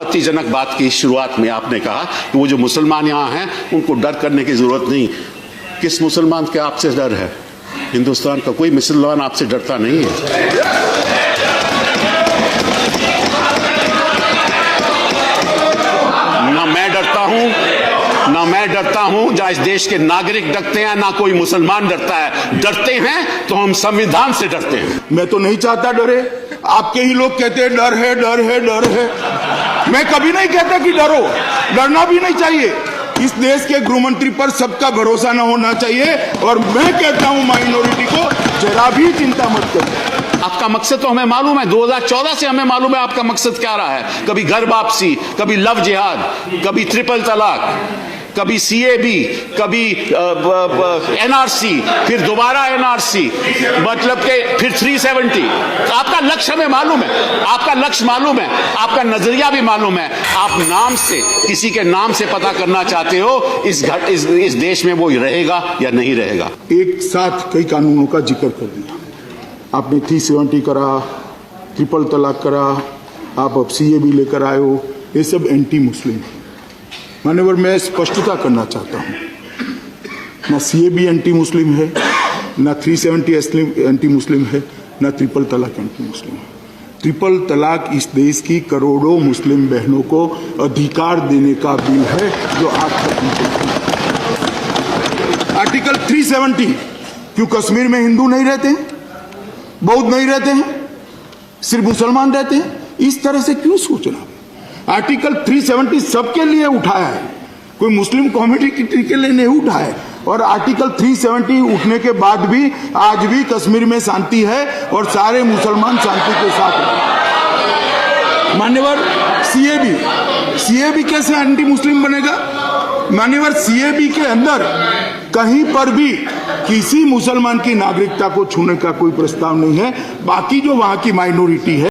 आपत्तिजनक बात की शुरुआत में आपने कहा कि वो जो मुसलमान यहाँ हैं उनको डर करने की जरूरत नहीं। किस मुसलमान के आपसे डर है? हिंदुस्तान का कोई मुसलमान आपसे डरता नहीं है। ना मैं डरता हूं जहां इस देश के नागरिक डरते हैं, ना कोई मुसलमान डरता है। डरते हैं तो हम संविधान से डरते हैं। मैं तो नहीं चाहता डरे। आपके ही लोग कहते हैं डर है, डर है, डर है। मैं कभी नहीं कहता कि डरो, डरना भी नहीं चाहिए। इस देश के गृहमंत्री पर सबका भरोसा न होना चाहिए। और मैं कहता हूं माइनॉरिटी को जरा भी चिंता मत करो। आपका मकसद तो हमें मालूम है, 2014 से हमें मालूम है आपका मकसद क्या रहा है। कभी घर वापसी, कभी लव जिहाद, कभी ट्रिपल तलाक, कभी सीएबी, कभी एनआरसी, फिर दोबारा एनआरसी, मतलब के फिर 370। आपका लक्ष्य हमें मालूम है, आपका लक्ष्य मालूम है, आपका नजरिया भी मालूम है। आप नाम से, किसी के नाम से पता करना चाहते हो इस देश में वो रहेगा या नहीं रहेगा। एक साथ कई कानूनों का जिक्र कर दिया आपने। 370 करा, ट्रिपल तलाक करा, आप अब सीएबी लेकर आए हो। ये सब एंटी मुस्लिम है। मान्यवर, मैं स्पष्टता करना चाहता हूं, ना सीएबी एंटी मुस्लिम है, ना 370 एंटी मुस्लिम है, ना ट्रिपल तलाक एंटी मुस्लिम है। ट्रिपल तलाक इस देश की करोड़ों मुस्लिम बहनों को अधिकार देने का बिल है जो आप आर्टिकल 370। क्यों कश्मीर में हिंदू नहीं रहते हैं, बौद्ध नहीं रहते हैं, सिर्फ मुसलमान रहते हैं? इस तरह से क्यों सोचना? आर्टिकल 370 सबके लिए उठाया है, कोई मुस्लिम कम्युनिटी के लिए नहीं उठाया है। और आर्टिकल 370 उठने के बाद भी आज भी कश्मीर में शांति है और सारे मुसलमान शांति के साथ हैं। मान्यवर, सीएबी कैसे एंटी मुस्लिम बनेगा? मान्यवर, सीएबी के अंदर कहीं पर भी किसी मुसलमान की नागरिकता को छूने का कोई प्रस्ताव नहीं है। बाकी जो वहां की माइनॉरिटी है